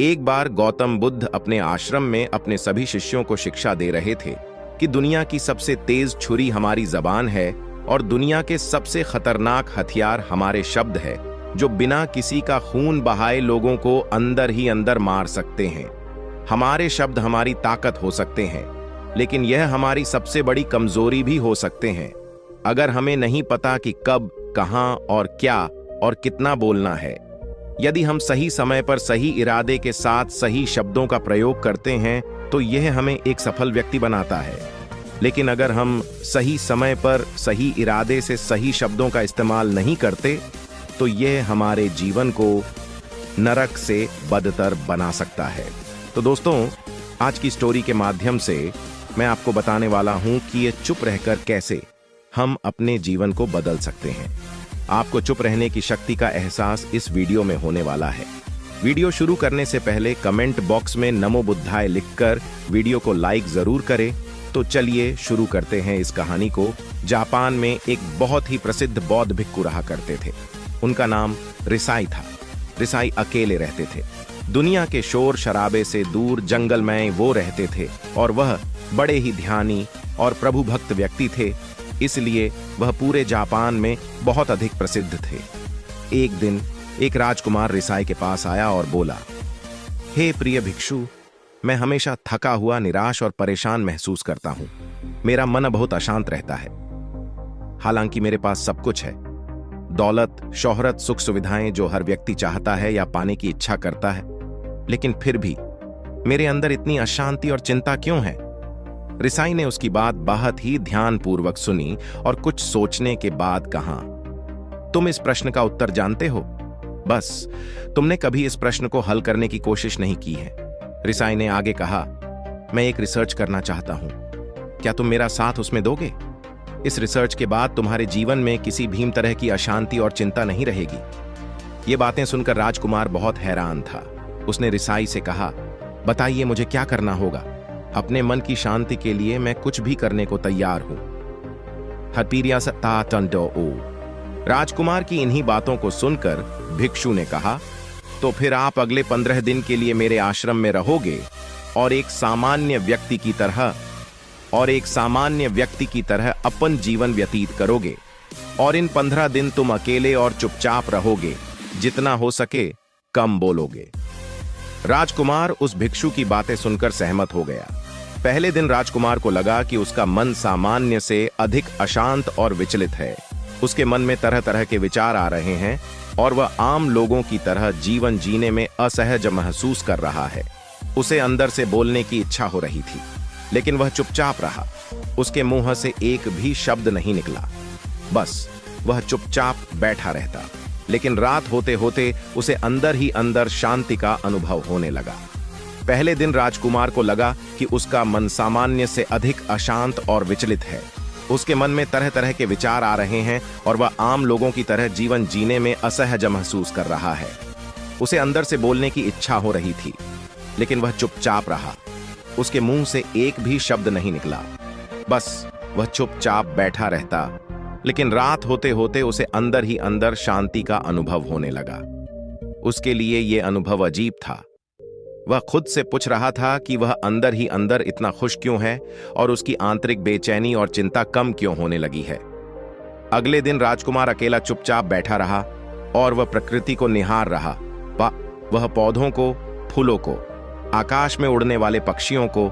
एक बार गौतम बुद्ध अपने आश्रम में अपने सभी शिष्यों को शिक्षा दे रहे थे कि दुनिया की सबसे तेज छुरी हमारी जबान है और दुनिया के सबसे खतरनाक हथियार हमारे शब्द है, जो बिना किसी का खून बहाए लोगों को अंदर ही अंदर मार सकते हैं। हमारे शब्द हमारी ताकत हो सकते हैं, लेकिन यह हमारी सबसे बड़ी कमजोरी भी हो सकते हैं। अगर हमें नहीं पता कि कब, कहां और क्या और कितना बोलना है, यदि हम सही समय पर सही इरादे के साथ सही शब्दों का प्रयोग करते हैं तो यह हमें एक सफल व्यक्ति बनाता है। लेकिन अगर हम सही समय पर सही इरादे से सही शब्दों का इस्तेमाल नहीं करते तो यह हमारे जीवन को नरक से बदतर बना सकता है। तो दोस्तों, आज की स्टोरी के माध्यम से मैं आपको बताने वाला हूं कि ये चुप रहकर कैसे हम अपने जीवन को बदल सकते हैं। आपको चुप रहने की शक्ति का एहसास इस वीडियो में होने वाला है। वीडियो शुरू करने से पहले कमेंट बॉक्स में नमो बुद्धाय लिखकर वीडियो को लाइक जरूर करें। तो चलिए शुरू करते हैं इस कहानी को। जापान में एक बहुत ही प्रसिद्ध बौद्ध भिक्खु रहा करते थे। उनका नाम रिसाई था। रिसाई अकेले रहते थे। दुनिया के शोर शराबे से दूर जंगल में वो रहते थे और वह बड़े ही ध्यानी और प्रभु भक्त व्यक्ति थे, इसलिए वह पूरे जापान में बहुत अधिक प्रसिद्ध थे। एक दिन एक राजकुमार रिसाई के पास आया और बोला, हे प्रिय भिक्षु, मैं हमेशा थका हुआ, निराश और परेशान महसूस करता हूं। मेरा मन बहुत अशांत रहता है। हालांकि मेरे पास सब कुछ है, दौलत, शोहरत, सुख सुविधाएं जो हर व्यक्ति चाहता है या पाने की इच्छा करता है, लेकिन फिर भी मेरे अंदर इतनी अशांति और चिंता क्यों है? रिसाई ने उसकी बात बहुत ही ध्यानपूर्वक सुनी और कुछ सोचने के बाद कहा, तुम इस प्रश्न का उत्तर जानते हो, बस तुमने कभी इस प्रश्न को हल करने की कोशिश नहीं की है। रिसाई ने आगे कहा, मैं एक रिसर्च करना चाहता हूं, क्या तुम मेरा साथ उसमें दोगे? इस रिसर्च के बाद तुम्हारे जीवन में किसी भी तरह की अशांति और चिंता नहीं रहेगी। ये बातें सुनकर राजकुमार बहुत हैरान था। उसने रिसाई से कहा, बताइए मुझे क्या करना होगा? अपने मन की शांति के लिए मैं कुछ भी करने को तैयार हूं। राजकुमार की इन्हीं बातों को सुनकर भिक्षु ने कहा, तो फिर आप अगले 15 दिन के लिए मेरे आश्रम में रहोगे और एक सामान्य व्यक्ति की तरह अपन जीवन व्यतीत करोगे, और इन 15 दिन तुम अकेले और चुपचाप रहोगे, जितना हो सके कम बोलोगे। राजकुमार उस भिक्षु की बातें सुनकर सहमत हो गया। पहले दिन राजकुमार को लगा कि उसका मन सामान्य से अधिक अशांत और विचलित है। उसके मन में तरह तरह के विचार आ रहे हैं और वह आम लोगों की तरह जीवन जीने में असहज महसूस कर रहा है। उसे अंदर से बोलने की इच्छा हो रही थी, लेकिन वह चुपचाप रहा। उसके मुंह से एक भी शब्द नहीं निकला, बस वह चुपचाप बैठा रहता। लेकिन रात होते होते उसे अंदर ही अंदर शांति का अनुभव होने लगा। पहले दिन राजकुमार को लगा कि उसका मन सामान्य से अधिक अशांत और विचलित है। उसके मन में तरह तरह के विचार आ रहे हैं और वह आम लोगों की तरह जीवन जीने में असहज महसूस कर रहा है। उसे अंदर से बोलने की इच्छा हो रही थी, लेकिन वह चुपचाप रहा। उसके मुंह से एक भी शब्द नहीं निकला, बस वह चुपचाप बैठा रहता। लेकिन रात होते होते उसे अंदर ही अंदर शांति का अनुभव होने लगा। उसके लिए यह अनुभव अजीब था। वह खुद से पूछ रहा था कि वह अंदर ही अंदर इतना खुश क्यों है और उसकी आंतरिक बेचैनी और चिंता कम क्यों होने लगी है। अगले दिन राजकुमार अकेला चुपचाप बैठा रहा और वह प्रकृति को निहार रहा। वह पौधों को, फूलों को, आकाश में उड़ने वाले पक्षियों को।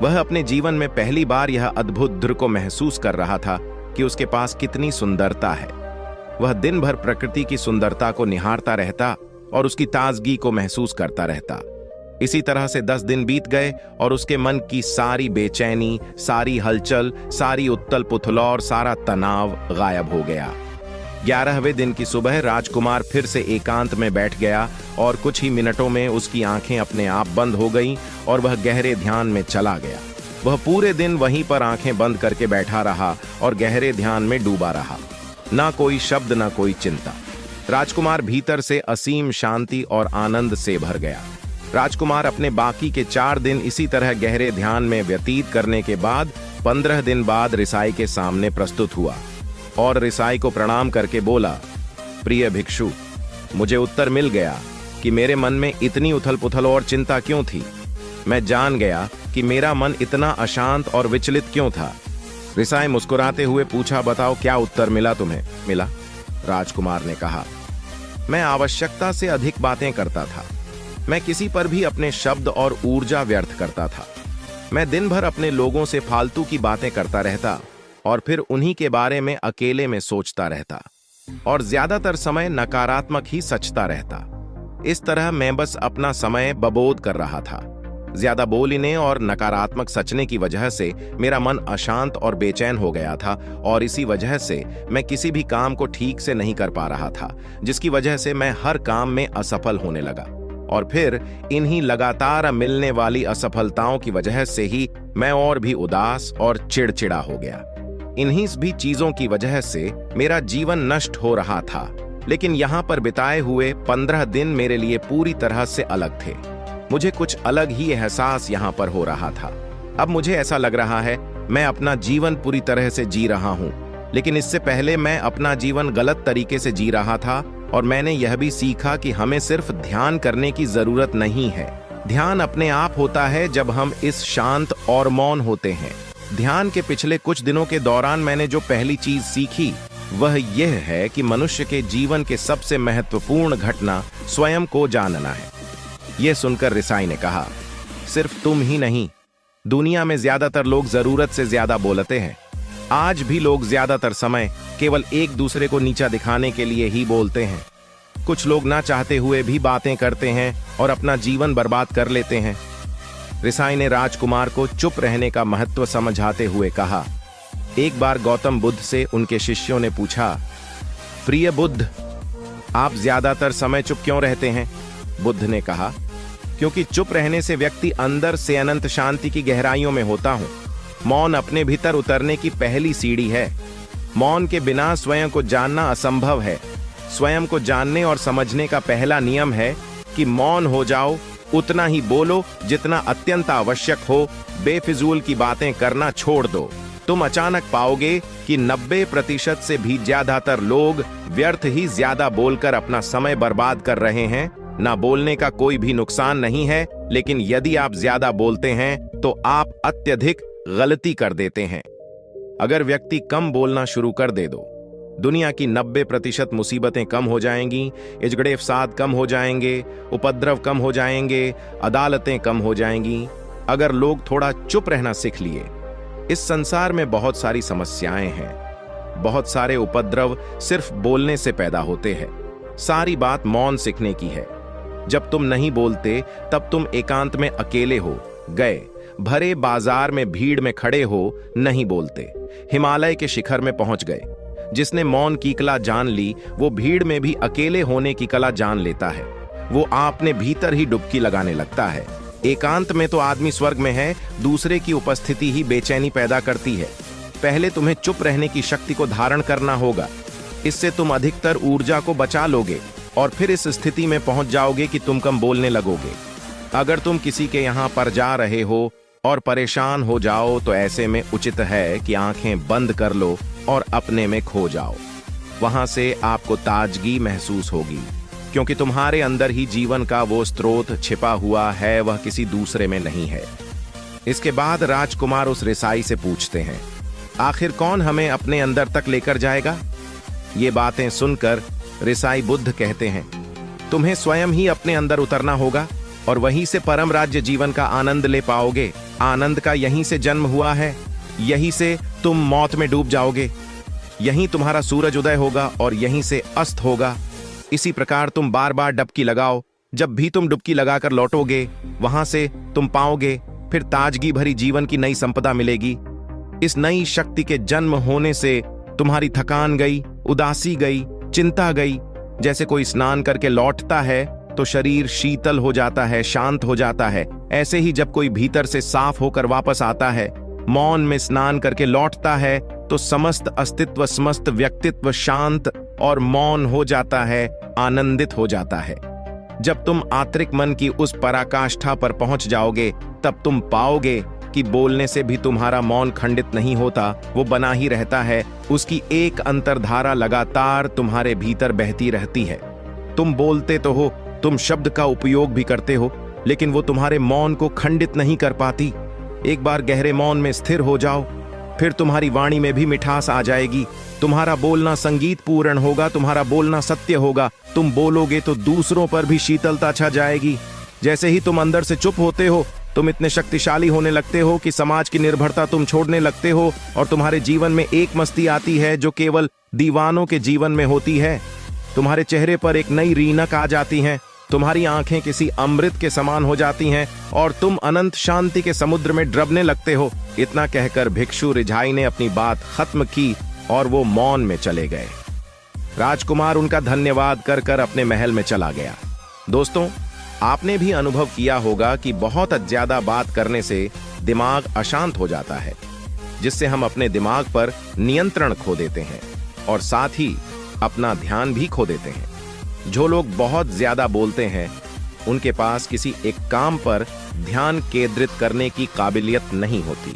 वह अपने जीवन में पहली बार यह अद्भुत दृश्य को महसूस कर रहा था कि उसके पास कितनी सुंदरता है। वह दिन भर प्रकृति की सुंदरता को निहारता रहता और उसकी ताजगी को महसूस करता रहता। इसी तरह से 10 दिन बीत गए और उसके मन की सारी बेचैनी, सारी हलचल, सारी उत्तल पुथल और सारा तनाव गायब हो गया। 11वें दिन की सुबह राजकुमार फिर से एकांत में बैठ गया और कुछ ही मिनटों में उसकी आंखें अपने आप बंद हो गईं और वह गहरे ध्यान में चला गया। वह पूरे दिन वहीं पर आंखें बंद करके बैठा रहा और गहरे ध्यान में डूबा रहा। ना कोई शब्द, ना कोई चिंता। राजकुमार भीतर से असीम शांति और आनंद से भर गया। राजकुमार अपने बाकी के 4 दिन इसी तरह गहरे ध्यान में व्यतीत करने के बाद 15 दिन बाद रिसाई के सामने प्रस्तुत हुआ और रिसाई को प्रणाम करके बोला, प्रिय भिक्षु, मुझे उत्तर मिल गया कि मेरे मन में इतनी उथल पुथल और चिंता क्यों थी। मैं जान गया कि मेरा मन इतना अशांत और विचलित क्यों था। रिसाई मुस्कुराते हुए पूछा, बताओ क्या उत्तर मिला तुम्हें? मिला, राजकुमार ने कहा। मैं आवश्यकता से अधिक बातें करता था। मैं किसी पर भी अपने शब्द और ऊर्जा व्यर्थ करता था। मैं दिन भर अपने लोगों से फालतू की बातें करता रहता और फिर उन्हीं के बारे में अकेले में सोचता रहता और ज्यादातर समय नकारात्मक ही सचता रहता। इस तरह मैं बस अपना समय बर्बाद कर रहा था। ज्यादा बोलने और नकारात्मक सचने की वजह से मेरा मन अशांत और बेचैन हो गया था और इसी वजह से मैं किसी भी काम को ठीक से नहीं कर पा रहा था, जिसकी वजह से मैं हर काम में असफल होने लगा। और फिर इन्हीं लगातार मिलने वाली असफलताओं की वजह से ही मैं और भी उदास और चिड़चिड़ा हो गया। इन्हीं भी चीजों की वजह से मेरा जीवन नष्ट हो रहा था। लेकिन यहाँ पर बिताए हुए 15 दिन मेरे लिए पूरी तरह से अलग थे। मुझे कुछ अलग ही एहसास यहाँ पर हो रहा था। अब मुझे ऐसा लग रहा है मैं अपना जीवन पूरी तरह से जी रहा हूँ, लेकिन इससे पहले मैं अपना जीवन गलत तरीके से जी रहा था। और मैंने यह भी सीखा कि हमें सिर्फ ध्यान करने की जरूरत नहीं है। ध्यान अपने आप होता है जब हम इस शांत और मौन होते हैं। ध्यान के पिछले कुछ दिनों के दौरान मैंने जो पहली चीज सीखी वह यह है कि मनुष्य के जीवन के सबसे महत्वपूर्ण घटना स्वयं को जानना है। यह सुनकर रिसाई ने कहा, सिर्फ तुम ही नहीं, दुनिया में ज्यादातर लोग जरूरत से ज्यादा बोलते हैं। आज भी लोग ज्यादातर समय केवल एक दूसरे को नीचा दिखाने के लिए ही बोलते हैं। कुछ लोग ना चाहते हुए भी बातें करते हैं और अपना जीवन बर्बाद कर लेते हैं। रिसाई ने राजकुमार को चुप रहने का महत्व समझाते हुए कहा। एक बार गौतम बुद्ध से उनके शिष्यों ने पूछा, प्रिय बुद्ध, आप ज्यादातर समय चुप क्यों रहते हैं? बुद्ध ने कहा, क्योंकि चुप रहने से व्यक्ति अंदर से अनंत शांति की गहराइयों में होता हूं। मौन अपने भीतर उतरने की पहली सीढ़ी है। मौन के बिना स्वयं को जानना असंभव है। स्वयं को जानने और समझने का पहला नियम है कि मौन हो जाओ, उतना ही बोलो जितना अत्यंत आवश्यक हो। बेफिजूल की बातें करना छोड़ दो। तुम अचानक पाओगे कि 90% से भी ज्यादातर लोग व्यर्थ ही ज्यादा बोलकर अपना समय बर्बाद कर रहे हैं। ना बोलने का कोई भी नुकसान नहीं है, लेकिन यदि आप ज्यादा बोलते हैं तो आप अत्यधिक गलती कर देते हैं। अगर व्यक्ति कम बोलना शुरू कर दे दो, दुनिया की 90% मुसीबतें कम हो जाएंगी, झगड़े फसाद कम हो जाएंगे, उपद्रव कम हो जाएंगे, अदालतें कम हो जाएंगी। अगर लोग थोड़ा चुप रहना सीख लिए, इस संसार में बहुत सारी समस्याएं हैं। बहुत सारे उपद्रव सिर्फ बोलने से पैदा होते हैं। सारी बात मौन सीखने की है। जब तुम नहीं बोलते तब तुम एकांत में अकेले हो गए, भरे बाजार में भीड़ में खड़े हो, नहीं बोलते, हिमालय के शिखर में पहुंच गए। जिसने मौन की कला जान ली वो भीड़ में भी अकेले होने की कला जान लेता है। वो आपने भीतर ही डुबकी लगाने लगता है। एकांत में तो आदमी स्वर्ग में है, दूसरे की उपस्थिति ही बेचैनी पैदा करती है। पहले तुम्हें चुप रहने की शक्ति को धारण करना होगा। इससे तुम अधिकतर ऊर्जा को बचा लोगे और फिर इस स्थिति में पहुंच जाओगे कि तुम कम बोलने लगोगे। अगर तुम किसी के यहाँ पर जा रहे हो और परेशान हो जाओ तो ऐसे में उचित है कि आंखें बंद कर लो और अपने में खो जाओ। वहां से आपको ताजगी महसूस होगी, क्योंकि तुम्हारे अंदर ही जीवन का वो स्रोत छिपा हुआ है, वह किसी दूसरे में नहीं है। इसके बाद राजकुमार उस रिसाई से पूछते हैं, आखिर कौन हमें अपने अंदर तक लेकर जाएगा? ये बातें सुनकर रिसाई बुद्ध कहते हैं, तुम्हें स्वयं ही अपने अंदर उतरना होगा और वहीं से परम राज्य जीवन का आनंद ले पाओगे। आनंद का यहीं से जन्म हुआ है, यहीं से तुम मौत में डूब जाओगे। यहीं तुम्हारा सूरज उदय होगा और यहीं से अस्त होगा। इसी प्रकार तुम बार बार डुबकी लगाओ। जब भी तुम डुबकी लगाकर लौटोगे, वहां से तुम पाओगे फिर ताजगी भरी जीवन की नई संपदा मिलेगी। इस नई शक्ति के जन्म होने से तुम्हारी थकान गई, उदासी गई, चिंता गई। जैसे कोई स्नान करके लौटता है तो शरीर शीतल हो जाता है, शांत हो जाता है। ऐसे ही जब कोई भीतर से साफ होकर वापस आता है, मौन में स्नान करके लौटता है, तो समस्त अस्तित्व, समस्त व्यक्तित्व शांत और मौन हो जाता है, आनंदित हो जाता है। जब तुम आंतरिक मन की उस पराकाष्ठा पर पहुंच जाओगे, तब तुम पाओगे कि बोलने से भी तुम्हारा मौन खंडित नहीं होता, वो बना ही रहता है। उसकी एक अंतर्धारा लगातार तुम्हारे भीतर बहती रहती है। तुम बोलते तो हो, तुम शब्द का उपयोग भी करते हो, लेकिन वो तुम्हारे मौन को खंडित नहीं कर पाती। एक बार गहरे मौन में स्थिर हो जाओ, फिर तुम्हारी वाणी में भी मिठास आ जाएगी। तुम्हारा बोलना संगीत पूर्ण होगा, तुम्हारा बोलना सत्य होगा। तुम बोलोगे तो दूसरों पर भी शीतलता छा जाएगी। जैसे ही तुम अंदर से चुप होते हो, तुम इतने शक्तिशाली होने लगते हो कि समाज की निर्भरता तुम छोड़ने लगते हो और तुम्हारे जीवन में एक मस्ती आती है जो केवल दीवानों के जीवन में होती है। तुम्हारे चेहरे पर एक नई रीनक आ जाती है, तुम्हारी आंखें किसी अमृत के समान हो जाती हैं और तुम अनंत शांति के समुद्र में डूबने लगते हो। इतना कहकर भिक्षु रिझाई ने अपनी बात खत्म की और वो मौन में चले गए। राजकुमार उनका धन्यवाद कर कर अपने महल में चला गया। दोस्तों, आपने भी अनुभव किया होगा कि बहुत ज्यादा बात करने से दिमाग अशांत हो जाता है, जिससे हम अपने दिमाग पर नियंत्रण खो देते हैं और साथ ही अपना ध्यान भी खो देते हैं। जो लोग बहुत ज्यादा बोलते हैं, उनके पास किसी एक काम पर ध्यान केंद्रित करने की काबिलियत नहीं होती।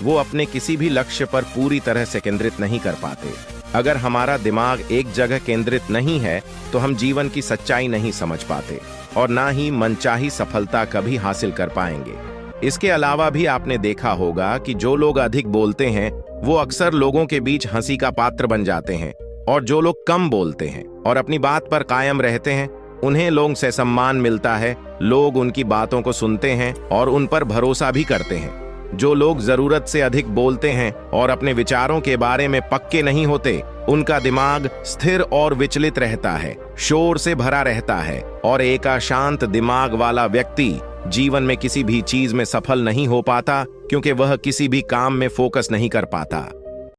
वो अपने किसी भी लक्ष्य पर पूरी तरह से केंद्रित नहीं कर पाते। अगर हमारा दिमाग एक जगह केंद्रित नहीं है, तो हम जीवन की सच्चाई नहीं समझ पाते और ना ही मनचाही सफलता कभी हासिल कर पाएंगे। इसके अलावा भी आपने देखा होगा कि जो लोग अधिक बोलते हैं, वो अक्सर लोगों के बीच हंसी का पात्र बन जाते हैं, और जो लोग कम बोलते हैं और अपनी बात पर कायम रहते हैं, उन्हें लोगों से सम्मान मिलता है। लोग उनकी बातों को सुनते हैं और उन पर भरोसा भी करते हैं। जो लोग जरूरत से अधिक बोलते हैं और अपने विचारों के बारे में पक्के नहीं होते, उनका दिमाग स्थिर और विचलित रहता है, शोर से भरा रहता है, और एक अशांत दिमाग वाला व्यक्ति जीवन में किसी भी चीज में सफल नहीं हो पाता, क्योंकि वह किसी भी काम में फोकस नहीं कर पाता।